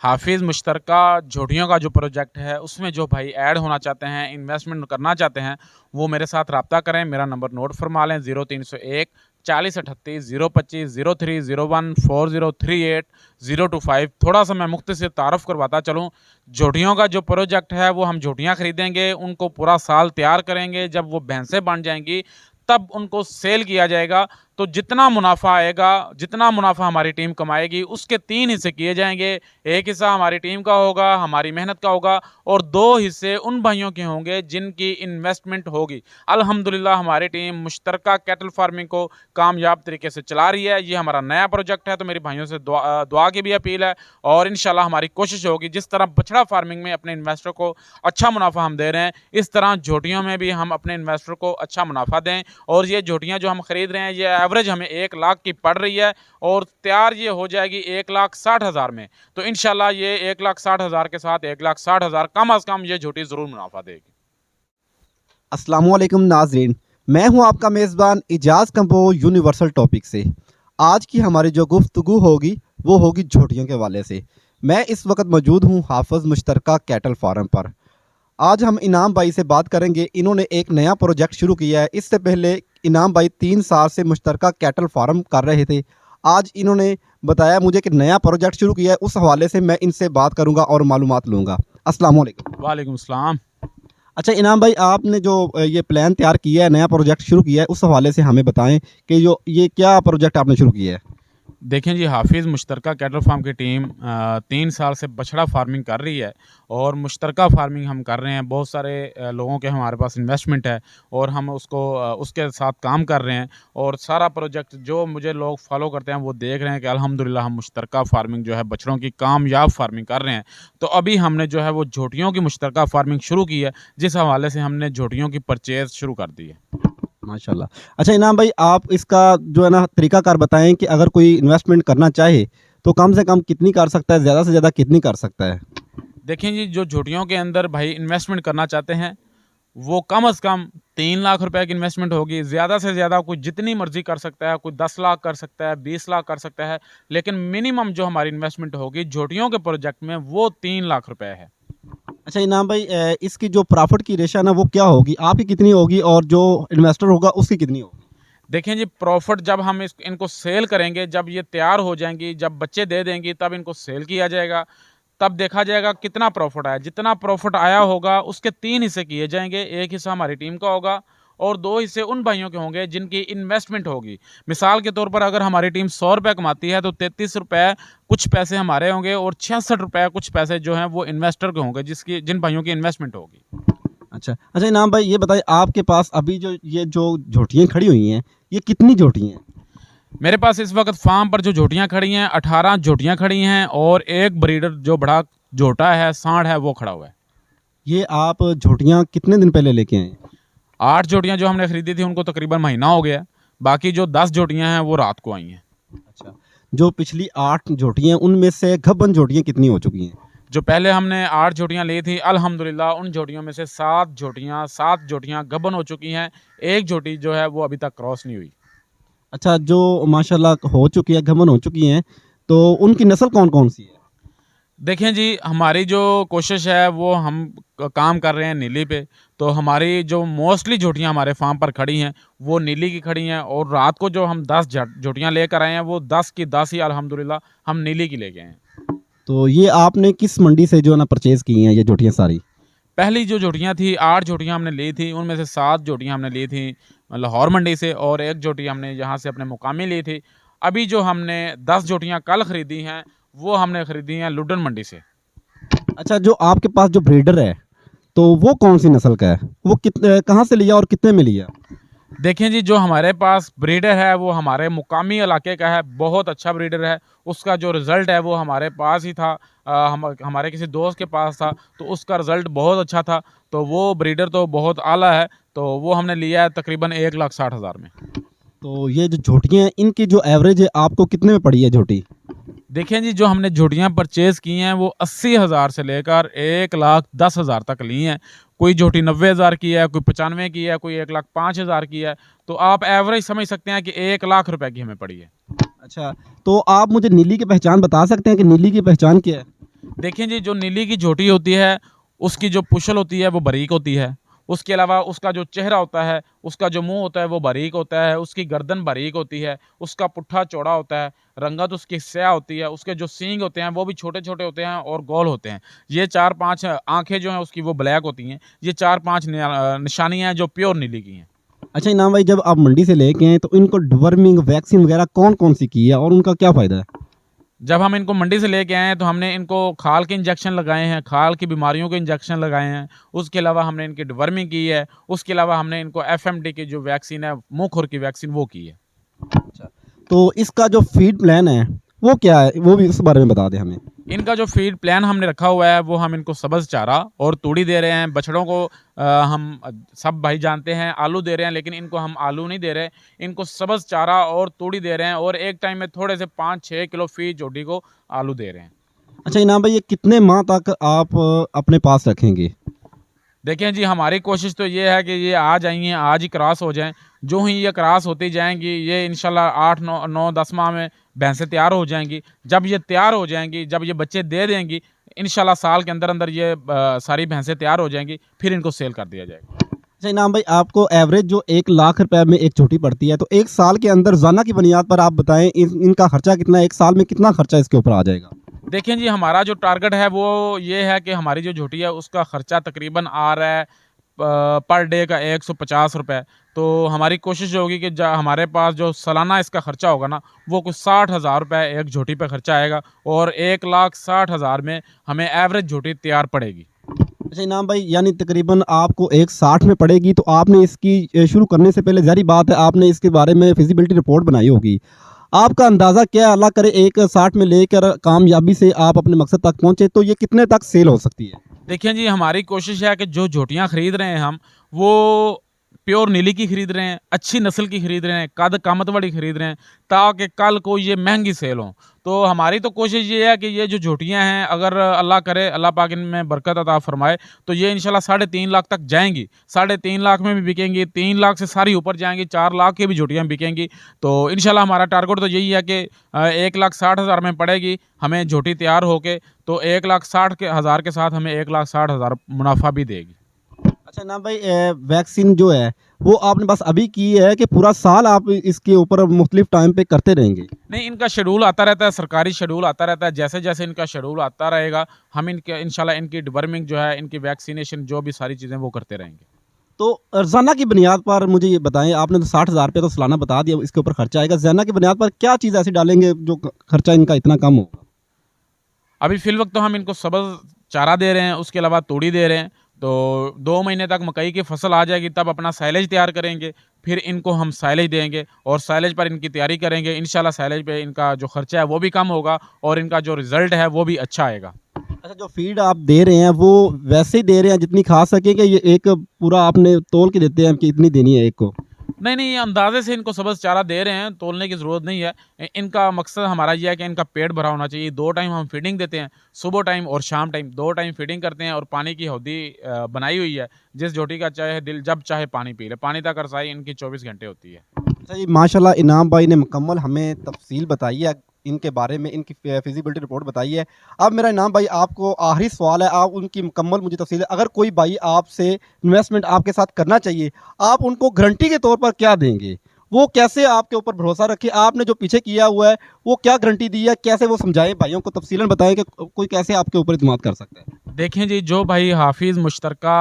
हाफिज़ मुश्तरका झोटियों का जो प्रोजेक्ट है, उसमें जो भाई ऐड होना चाहते हैं, इन्वेस्टमेंट करना चाहते हैं, वो मेरे साथ रब्ता करें। मेरा नंबर नोट फरमा लें 0301 40 38 025 03 01 4038 025। थोड़ा-सा मैं मुख्तसर तारुफ़ करवाता चलूँ। झोटियों का जो प्रोजेक्ट है, वो हम झोटियाँ खरीदेंगे, उनको पूरा साल तैयार करेंगे, जब वो भैंसें बन जाएँगी, तब उनको सेल किया जाएगा। तो जितना मुनाफ़ा आएगा, जितना मुनाफ़ा हमारी टीम कमाएगी, उसके 3 हिस्से किए जाएँगे। एक हिस्सा हमारी टीम का होगा, हमारी मेहनत का होगा, और 2 हिस्से उन भाइयों के होंगे जिनकी इन्वेस्टमेंट होगी। अल्हम्दुलिल्लाह हमारी टीम मुश्तरका कैटल फार्मिंग को कामयाब तरीके से चला रही है। ये हमारा नया प्रोजेक्ट है, तो मेरे भाइयों से दुआ की भी अपील है, और इंशाल्लाह हमारी कोशिश होगी जिस तरह बछड़ा फार्मिंग में अपने इन्वेस्टर को अच्छा मुनाफ़ा हम दे रहे हैं, इस तरह झोटियों में भी हम अपने इन्वेस्टर को अच्छा मुनाफ़ा दें। और ये झोटियाँ जो हम खरीद रहे हैं, ये एवरेज हमें 1 लाख की पड़ रही है, और तैयार ये हो जाएगी 1,60,000 में। तो इंशाल्लाह ये 1,60,000 के साथ 1,60,000 कम अज़ कम ये झोटी ज़रूर मुनाफ़ा देगी। अस्सलामुअलैकुम नाज़रीन, मैं हूं आपका मेज़बान इजाज़ कंपो यूनिवर्सल टॉपिक से। आज की हमारी जो गुफ्तगू होगी वो होगी झोटियों के हवाले से। मैं इस वक्त मौजूद हूं हाफिज़ मुश्तरका कैटल फार्म पर। आज हम इनाम भाई से बात करेंगे। इन्होंने एक नया प्रोजेक्ट शुरू किया है। इससे पहले इनाम भाई 3 साल से मुश्तरका कैटल फार्म कर रहे थे। आज इन्होंने बताया मुझे कि नया प्रोजेक्ट शुरू किया है, उस हवाले से मैं इनसे बात करूंगा और मालूमात लूँगा। अस्सलाम वालेकुम। वालेकुम सलाम। अच्छा इनाम भाई, आपने जो ये प्लान तैयार किया है, नया प्रोजेक्ट शुरू किया है, उस हवाले से हमें बताएं कि जो ये क्या प्रोजेक्ट आपने शुरू किया है। देखें जी, हाफिज़ मुश्तरका कैटल फार्म की टीम 3 साल से बछड़ा फार्मिंग कर रही है, और मुश्तरका फार्मिंग हम कर रहे हैं। बहुत सारे लोगों के हमारे पास इन्वेस्टमेंट है, और हम उसको उसके साथ काम कर रहे हैं। और सारा प्रोजेक्ट जो मुझे लोग फॉलो करते हैं, वो देख रहे हैं कि अल्हम्दुलिल्लाह हम मुश्तरका फार्मिंग जो है बछड़ों की कामयाब फार्मिंग कर रहे हैं। तो अभी हमने जो है वो झोटियों की मुश्तरका फार्मिंग शुरू की है, जिस हवाले से हमने झोटियों की परचेज़ शुरू कर दी है। माशाल्लाह। अच्छा इनाम भाई, आप इसका जो है ना तरीकाकार बताएं कि अगर कोई इन्वेस्टमेंट करना चाहे तो कम से कम कितनी कर सकता है, ज़्यादा से ज़्यादा कितनी कर सकता है। देखें जी, जो झोटियों के अंदर भाई इन्वेस्टमेंट करना चाहते हैं, वो कम से कम 3 लाख रुपए की इन्वेस्टमेंट होगी। ज़्यादा से ज़्यादा कोई जितनी मर्ज़ी कर सकता है, कोई 10 लाख कर सकता है, 20 लाख कर सकता है, लेकिन मिनिमम जो हमारी इन्वेस्टमेंट होगी झोटियों के प्रोजेक्ट में, वो 3 लाख रुपए है। अच्छा इनाम भाई, इसकी जो प्रॉफिट की रेशा ना वो क्या होगी, आपकी कितनी होगी और जो इन्वेस्टर होगा उसकी कितनी होगी। देखें जी, प्रॉफिट जब हम इनको सेल करेंगे, जब ये तैयार हो जाएंगी, जब बच्चे दे देंगी, तब इनको सेल किया जाएगा। तब देखा जाएगा कितना प्रॉफिट आया। जितना प्रॉफिट आया होगा उसके 3 हिस्से किए जाएंगे। एक हिस्सा हमारी टीम का होगा, और 2 हिस्से उन भाइयों के होंगे जिनकी इन्वेस्टमेंट होगी। मिसाल के तौर पर अगर हमारी टीम 100 रुपये कमाती है, तो 33 रुपये कुछ पैसे हमारे होंगे, और 66 रुपये कुछ पैसे जो हैं वो इन्वेस्टर के होंगे, जिन भाइयों की इन्वेस्टमेंट होगी। अच्छा इनाम भाई, ये बताइए आपके पास अभी जो झोटियाँ खड़ी हुई हैं, ये कितनी झोटियाँ हैं। मेरे पास इस वक्त फार्म पर जो झोटियाँ खड़ी हैं, 18 झोटियाँ खड़ी हैं, और एक ब्रीडर जो बड़ा झोटा है, सांड है, वो खड़ा हुआ है। ये आप झोटियाँ कितने दिन पहले लेके आए। 8 झोटियाँ जो हमने खरीदी थी, उनको तकरीबन महीना हो गया। बाकी जो 10 झोटियाँ हैं, वो रात को आई हैं। अच्छा, जो पिछली 8 झोटियाँ, उनमें से गब्बन झोटियाँ कितनी हो चुकी हैं। जो पहले हमने 8 झोटियाँ ली थी, अल्हम्दुलिल्लाह उन झोटियों में से 7 झोटियाँ गब्बन हो चुकी हैं। एक झोटी जो है वो अभी तक क्रॉस नहीं हुई। अच्छा, जो माशाल्लाह हो चुकी है, गब्बन हो चुकी हैं, तो उनकी नस्ल कौन कौन सी है। देखें जी, हमारी जो कोशिश है वो हम काम कर रहे हैं नीली पे। तो हमारी जो मोस्टली झोटियाँ हमारे फार्म पर खड़ी हैं, वो नीली की खड़ी हैं, और रात को जो हम 10 झोटियाँ लेकर आए हैं, वो 10 की 10 ही अल्हम्दुलिल्लाह हम नीली की लेके आए हैं। तो ये आपने किस मंडी से जो है ना परचेज़ की हैं ये झोटियाँ सारी। पहली जो झोटियाँ थी, 8 झोटियाँ हमने ली थी, उनमें से 7 झोटियाँ हमने ली थी लाहौर मंडी से, और 1 झोटी हमने यहाँ से अपने मुकामी ली थी। अभी जो हमने 10 झोटियाँ कल ख़रीदी हैं, वो हमने ख़रीदी हैं लुडन मंडी से। अच्छा, जो आपके पास जो ब्रीडर है तो वो कौन सी नस्ल का है, वो कितने कहाँ से लिया और कितने में लिया। देखें जी, जो हमारे पास ब्रीडर है वो हमारे मुकामी इलाके का है, बहुत अच्छा ब्रीडर है। उसका जो रिज़ल्ट है वो हमारे पास ही था, हमारे किसी दोस्त के पास था, तो उसका रिज़ल्ट बहुत अच्छा था। तो वो ब्रीडर तो बहुत आला है, तो वो हमने लिया है तकरीबन 1,60,000 में। तो ये जो झोटियाँ हैं इनकी जो एवरेज है आपको कितने में पड़ी है झोटी। देखें जी, जो हमने झोटियाँ परचेज़ की हैं, वो 80,000 से लेकर 1,10,000 तक ली हैं। कोई झोटी 90,000 की है, कोई 95 की है, कोई 1,05,000 की है। तो आप एवरेज समझ सकते हैं कि 1 लाख रुपए की हमें पड़ी है। अच्छा, तो आप मुझे नीली की पहचान बता सकते हैं कि नीली की पहचान क्या है। देखें जी, जो नीली की झोटी होती है, उसकी जो पुछल होती है वो बारीक होती है। उसके अलावा उसका जो चेहरा होता है, उसका जो मुँह होता है वो बारीक होता है, उसकी गर्दन बारीक होती है, उसका पुट्ठा चौड़ा होता है, रंगत उसकी स्याह होती है, उसके जो सींग होते हैं वो भी छोटे-छोटे होते हैं और गोल होते हैं। ये 4-5 आँखें जो हैं उसकी वो ब्लैक होती हैं। ये 4-5 निशानियाँ हैं जो प्योर नीली की हैं। अच्छा इनाम भाई, जब आप मंडी से लेके आए तो इनको डिवर्मिंग वैक्सीन वगैरह कौन-कौन सी की है और उनका क्या फ़ायदा है? जब हम इनको मंडी से लेके आए हैं तो हमने इनको खाल के इंजेक्शन लगाए हैं, खाल की बीमारियों के इंजेक्शन लगाए हैं। उसके अलावा हमने इनकी डिवर्मिंग की है। उसके अलावा हमने इनको एफएमडी की जो वैक्सीन है, मुँह खुर की वैक्सीन वो की है। अच्छा। तो इसका जो फीड प्लान है, वो क्या है? वो भी उस बारे में बता दें हमें। इनका जो फीड प्लान हमने रखा हुआ है वो हम इनको सब्ज़ चारा और तूड़ी दे रहे हैं। बछड़ों को सब भाई जानते हैं आलू दे रहे हैं, लेकिन इनको हम आलू नहीं दे रहे। इनको सब्ज़ चारा और तूड़ी दे रहे हैं और एक टाइम में थोड़े से 5-6 किलो फ़ीड जोड़ी को आलू दे रहे हैं। अच्छा इनाम भाई, ये कितने माह तक आप अपने पास रखेंगे? देखें जी, हमारी कोशिश तो ये है कि ये आ जाएँगी, आज ही क्रॉस हो जाएँ। जो ही ये क्रॉस होती जाएँगी, ये इंशाल्लाह 8, 9, 10 माह में भैंसें तैयार हो जाएँगी। जब ये तैयार हो जाएँगी, जब ये बच्चे दे देंगी, इंशाल्लाह साल के अंदर-अंदर ये सारी भैंसें तैयार हो जाएँगी, फिर इनको सेल कर दिया जाएगा। अच्छा इनाम भाई, आपको एवरेज जो 1 लाख रुपए में एक झोटी पड़ती है, तो 1 साल के अंदर रोज़ाना की बुनियाद पर आप बताएँ इनका खर्चा कितना है? 1 साल में कितना खर्चा इसके ऊपर आ जाएगा? देखें जी, हमारा जो टारगेट है वो ये है कि हमारी जो झोटी है उसका खर्चा तकरीबन आ रहा है पर डे का ₹150। तो हमारी कोशिश ये होगी कि हमारे पास जो सालाना इसका खर्चा होगा ना, वो कुछ ₹60,000 एक झोटी पे खर्चा आएगा और 1,60,000 में हमें एवरेज झोटी तैयार पड़ेगी। अच्छा इनाम भाई, यानी तकरीबन आपको 160 में पड़ेगी, तो आपने इसकी शुरू करने से पहले ज़ाहिर बात है आपने इसके बारे में फिज़िबिलिटी रिपोर्ट बनाई होगी। आपका अंदाज़ा क्या है, अल्लाह करे 160 में लेकर कामयाबी से आप अपने मकसद तक पहुँचे, तो ये कितने तक सेल हो सकती है? देखिए जी, हमारी कोशिश है कि जो झोटियाँ खरीद रहे हैं हम, वो प्योर नीली की खरीद रहे हैं, अच्छी नस्ल की खरीद रहे हैं, कद कामत वाली खरीद रहे हैं, ताकि कल को ये महँगी सेल हों। तो हमारी तो कोशिश ये है कि ये जो झोटियाँ हैं, अगर अल्लाह करे, अल्लाह पाक इनमें बरकत अता फ़रमाए, तो ये इंशाल्लाह 3.5 लाख तक जाएँगी। 3.5 लाख में भी बिकेंगी, 3 लाख से सारी ऊपर जाएँगी, 4 लाख की भी झोटियाँ बिकेंगी। तो इंशाल्लाह हमारा टारगेट तो यही है कि 1,60,000 में पड़ेगी हमें झोटी तैयार होके, तो 1,60,000 के साथ हमें 1,60,000 मुनाफ़ा भी देगी। अच्छा ना भाई, वैक्सीन जो है वो आपने बस अभी की है कि पूरा साल आप इसके ऊपर मुख्तलिफ टाइम पे करते रहेंगे? नहीं, इनका शेड्यूल आता रहता है, सरकारी शेड्यूल आता रहता है। जैसे-जैसे इनका शेड्यूल आता रहेगा, हम इनके इंशाल्लाह इनकी डिवर्मिंग जो है, इनकी वैक्सीनेशन जो भी सारी चीज़ें वो करते रहेंगे। तो रोज़ाना की बुनियाद पर मुझे ये बताएं, आपने तो 60,000 रुपये तो सालाना बता दिया, इसके ऊपर खर्चा आएगा। रोज़ाना की बुनियाद पर क्या चीज़ ऐसी डालेंगे जो खर्चा इनका इतना कम होगा? अभी फ़िल वक़्त तो हम इनको सब्ज़ चारा दे रहे हैं, उसके अलावा तूड़ी दे रहे हैं। तो 2 महीने तक मकई की फसल आ जाएगी, तब अपना साइलेज तैयार करेंगे। फिर इनको हम साइलेज देंगे और साइलेज पर इनकी तैयारी करेंगे। इंशाल्लाह साइलेज पे इनका जो खर्चा है वो भी कम होगा और इनका जो रिज़ल्ट है वो भी अच्छा आएगा। अच्छा, जो फीड आप दे रहे हैं वो वैसे ही दे रहे हैं जितनी खा सकें, कि ये एक पूरा आपने तोल के देते हैं कि इतनी देनी है एक को? नहीं, नहीं, ये अंदाज़े से इनको सब्ज़ चारा दे रहे हैं, तोलने की ज़रूरत नहीं है। इनका मकसद हमारा ये है कि इनका पेट भरा होना चाहिए। 2 टाइम हम फीडिंग देते हैं, सुबह टाइम और शाम टाइम 2 टाइम फीडिंग करते हैं और पानी की हौदी बनाई हुई है। जिस झोटी का चाहे दिल जब चाहे पानी पी ले। पानी तक रसाई इनकी 24 घंटे होती है। अच्छा जी, माशाल्लाह इनाम भाई ने मुकम्मल हमें तफ़सील बताई है इनके बारे में, इनकी फिज़िबिलिटी रिपोर्ट बताई है। अब मेरा इनाम भाई आपको आखिरी सवाल है, आप उनकी मुकम्मल मुझे तफ़सील है, अगर कोई भाई आपसे इन्वेस्टमेंट आपके साथ करना चाहिए, आप उनको गारंटी के तौर पर क्या देंगे? वो कैसे आपके ऊपर भरोसा रखे? आपने जो पीछे किया हुआ है, वो क्या गारंटी दी है? कैसे वो समझाएँ भाइयों को, तफ़सीलन बताएँ कि कोई कैसे आपके ऊपर इत्मीनान कर सकता है? देखें जी, जो भाई हाफ़िज़ मुश्तरका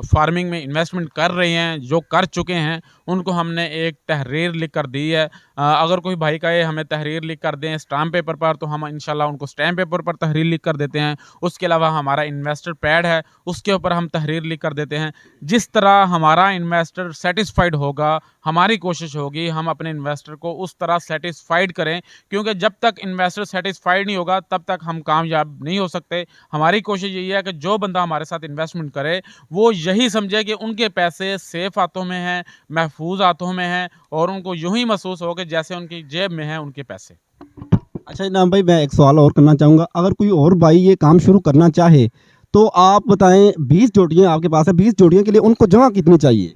फार्मिंग में इन्वेस्टमेंट कर रहे हैं, जो कर चुके हैं, उनको हमने एक तहरीर लिख कर दी है। अगर कोई भाई कहे हमें तहरीर लिख कर दें स्टाम्प पेपर पर, तो हम इंशाल्लाह उनको स्टैम्प पेपर पर तहरीर लिख कर देते हैं। उसके अलावा हमारा इन्वेस्टर पैड है, उसके ऊपर हम तहरीर लिख कर देते हैं। जिस तरह हमारा इन्वेस्टर सैटिस्फाइड होगा, हमारी कोशिश होगी हम अपने इन्वेस्टर को उस तरह सैटिस्फाइड करें, क्योंकि जब तक इन्वेस्टर सैटिस्फाइड नहीं होगा, तब तक हम कामयाब नहीं हो सकते। हमारी कोशिश यही है कि जो बंदा हमारे साथ इन्वेस्टमेंट करे, वो यही समझे कि उनके पैसे सेफ हाथों में हैं, महफूज हाथों में हैं और उनको यूं ही महसूस हो कि जैसे उनकी जेब में हैं उनके पैसे। अच्छा इनाम भाई, मैं एक सवाल और करना चाहूँगा, अगर कोई और भाई ये काम शुरू करना चाहे, तो आप बताएँ 20 जोड़ियाँ आपके पास है, 20 जोड़ियों के लिए उनको जगह कितनी चाहिए?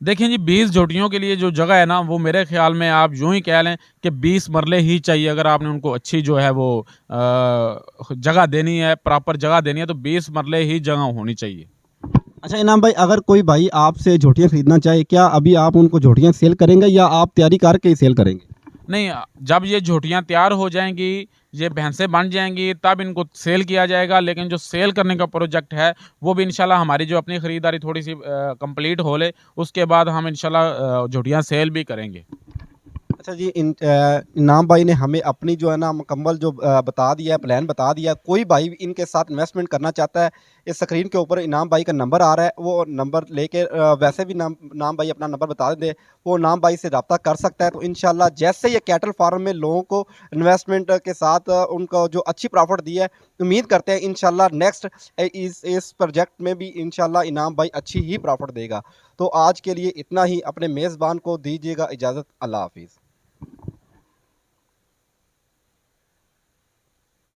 देखिए जी 20 झोटियों के लिए जो जगह है ना वो मेरे ख़्याल में आप यूँ ही कह लें कि 20 मरले ही चाहिए अगर आपने उनको अच्छी जो है वो जगह देनी है, प्रॉपर जगह देनी है तो 20 मरले ही जगह होनी चाहिए। अच्छा इनाम भाई, अगर कोई भाई आपसे झोटियाँ खरीदना चाहे, क्या अभी आप उनको झोटियाँ सेल करेंगे या आप तैयारी करके ही सेल करेंगे? नहीं जब ये झोटियाँ तैयार हो जाएँगी, ये भैंसें बन जाएँगी तब इनको सेल किया जाएगा, लेकिन जो सेल करने का प्रोजेक्ट है, वो भी इंशाल्लाह हमारी जो अपनी खरीदारी थोड़ी-सी कंप्लीट हो ले, उसके बाद हम इंशाल्लाह झोटियाँ सेल भी करेंगे। अच्छा जी, इनाम भाई ने हमें अपनी जो है ना मुकम्मल जो बता दिया है, प्लान बता दिया है। कोई भाई भी इनके साथ इन्वेस्टमेंट करना चाहता है, इस स्क्रीन के ऊपर इनाम भाई का नंबर आ रहा है, वो नंबर लेके वैसे भी नाम भाई अपना नंबर बता दें, वो नाम भाई से रब्ता कर सकता है। तो इंशाल्लाह जैसे ये कैटल फार्म में लोगों को इन्वेस्टमेंट के साथ उनको जो अच्छी प्रॉफ़िट दी है, उम्मीद करते हैं इंशाल्लाह नेक्स्ट इस प्रोजेक्ट में भी इंशाल्लाह इनाम भाई अच्छी ही प्रॉफ़िट देगा। तो आज के लिए इतना ही, अपने मेज़बान को दीजिएगा इजाज़त। अल्लाह हाफ़िज़।